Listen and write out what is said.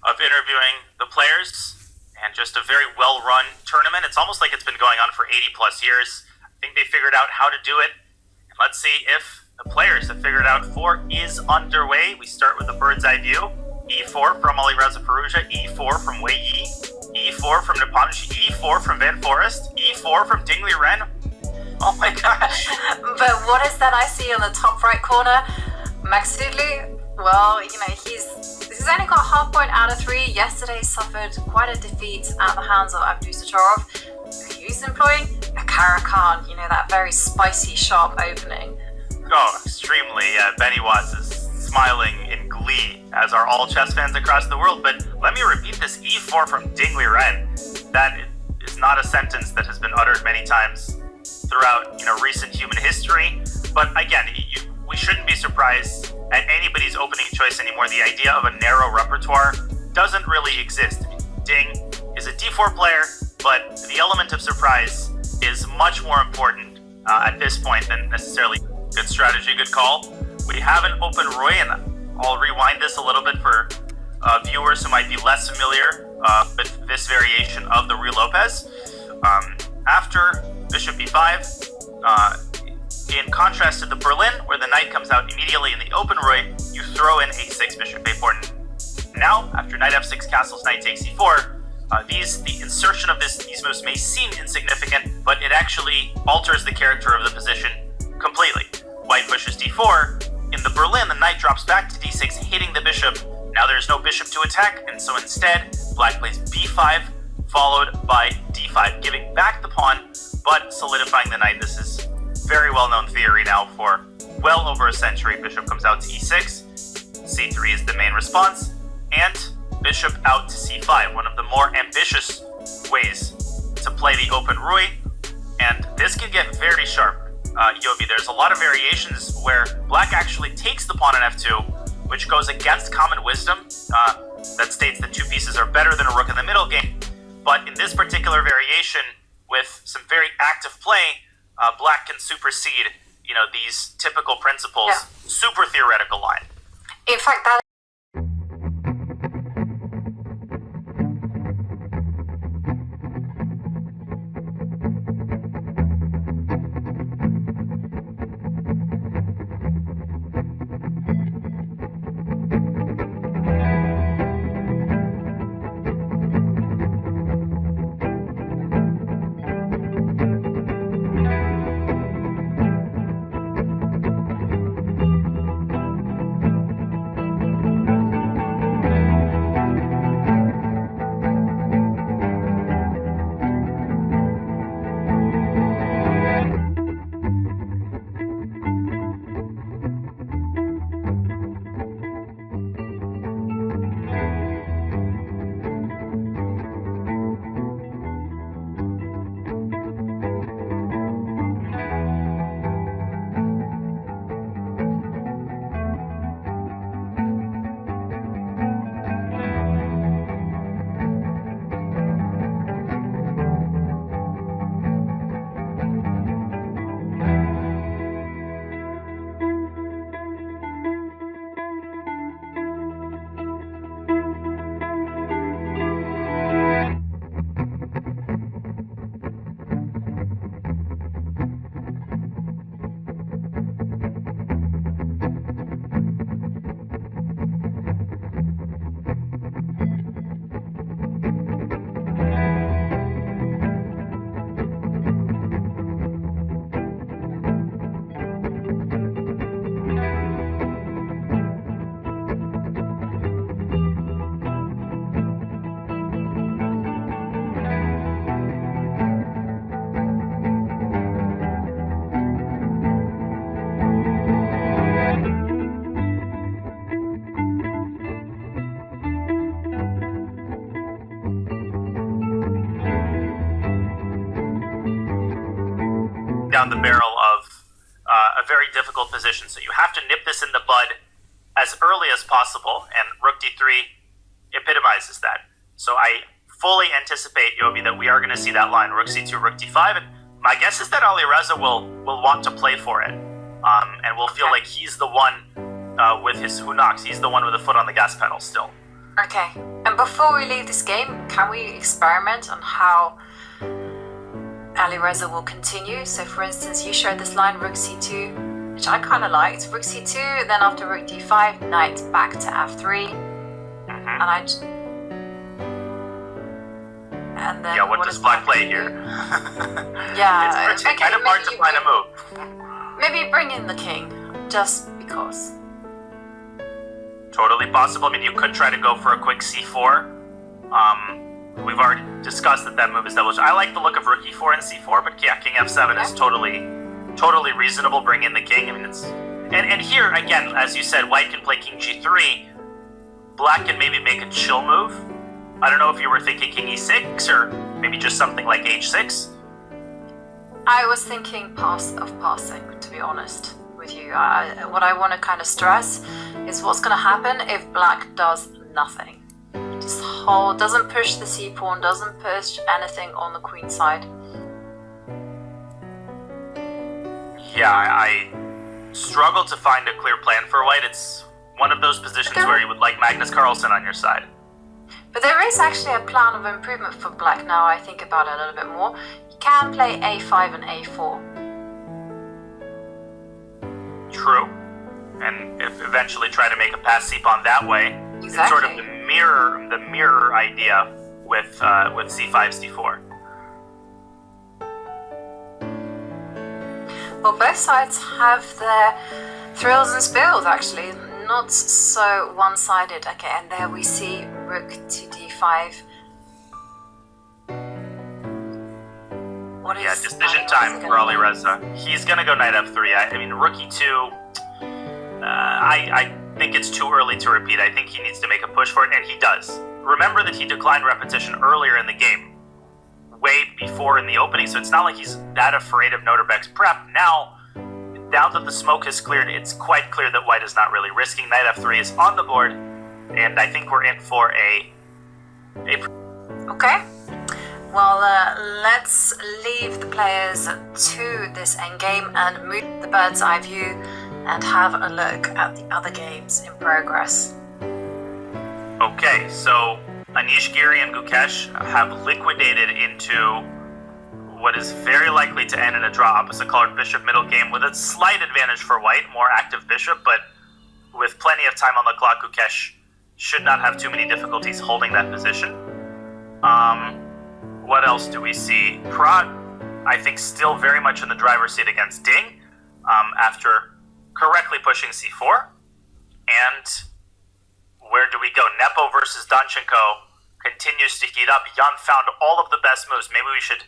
of interviewing the players and just a very well-run tournament. It's almost like it's been going on for 80 plus years. I think they figured out how to do it. And let's see if the players have figured out. 4 is underway. We start with a bird's eye view. E4 from Alireza Firouzja, E4 from Wijk, E4 from Neponji, E4 from Van Forest, E4 from Ding Liren. Oh my gosh. But what is that I see on the top right corner? Maksudli, well, he's only got half point out of 3. Yesterday suffered quite a defeat at the hands of Abdusattorov. He's employing a Karakan, that very spicy, sharp opening. Oh, extremely. Benny Watts is smiling in glee, as are all chess fans across the world. But let me repeat this E4 from Ding Liren. That is not a sentence that has been uttered many times throughout recent human history. But again, we shouldn't be surprised at anybody's opening choice anymore. The idea of a narrow repertoire doesn't really exist. Ding is a D4 player, but the element of surprise is much more important at this point than necessarily good strategy, good call. We have an open Roy, and I'll rewind this a little bit for viewers who might be less familiar with this variation of the Ruy Lopez. After bishop b5, in contrast to the Berlin, where the knight comes out immediately in the open Roy, you throw in a6, bishop a4. Now, after knight f6, castles, knight takes e4, the insertion of these moves may seem insignificant, but it actually alters the character of the position completely. White pushes d4. In the Berlin, the knight drops back to d6, hitting the bishop. Now there's no bishop to attack, and so instead, black plays b5, followed by d5, giving back the pawn, but solidifying the knight. This is very well-known theory now for well over a century. Bishop comes out to e6, c3 is the main response, and bishop out to c5, one of the more ambitious ways to play the open Ruy, and this can get very sharp. Yobi, there's a lot of variations where black actually takes the pawn on f2, which goes against common wisdom that states that 2 pieces are better than a rook in the middle game. But in this particular variation, with some very active play, black can supersede, these typical principles, super theoretical line. In fact, that down the barrel of a very difficult position. So you have to nip this in the bud as early as possible, and rook d3 epitomizes that. So I fully anticipate, Yobi, that we are going to see that line, rook c2, rook d5, and my guess is that Alireza will want to play for it, and will feel like he's the one with his who knocks. He's the one with a foot on the gas pedal still. Okay, and before we leave this game, can we experiment on how Alireza will continue? So for instance, you showed this line rook c2, which I kind of liked. Rook c2, then after rook d5, knight back to f3. And and then what does black play here? Yeah, it's kind of hard to find a move. Maybe bring in the king, just because. Totally possible. I mean, you could try to go for a quick c4. We've already discussed that move is double. I like the look of rook e4 and c4, but yeah, king f7 is totally reasonable. Bring in the king. I mean, it's and here again, as you said, white can play king g3. Black can maybe make a chill move. I don't know if you were thinking king e6 or maybe just something like h6. I was thinking passing, to be honest with you. What I want to kind of stress is what's going to happen if black does nothing. Just hold, doesn't push the c pawn, doesn't push anything on the queen side. Yeah, I struggle to find a clear plan for white. It's one of those positions where you would like Magnus Carlsen on your side. But there is actually a plan of improvement for black now I think about it a little bit more. You can play a5 and a4. True. And eventually try to make a pass c-pawn that way. Exactly. It's sort of the mirror idea with c5, c4. Well, both sides have their thrills and spills actually. Not so one-sided. Okay, and there we see rook to d5. Decision time for Alireza. He's gonna go knight f3. I mean, rook e2. I think it's too early to repeat. I think he needs to make a push for it, and he does. Remember that he declined repetition earlier in the game, way before in the opening. So it's not like he's that afraid of Nodirbek's prep. Now that the smoke has cleared, it's quite clear that white is not really risking. Knight f3 is on the board, and I think we're in for a Okay. Well, let's leave the players to this endgame and move the bird's eye view and have a look at the other games in progress. Okay, so Anish Giri and Gukesh have liquidated into what is very likely to end in a draw opposite colored bishop middle game with a slight advantage for white, more active bishop, but with plenty of time on the clock, Gukesh should not have too many difficulties holding that position. What else do we see? Prad, I think, still very much in the driver's seat against Ding after correctly pushing c4. And where do we go? Nepo versus Danchenko continues to heat up. Jan found all of the best moves. Maybe we should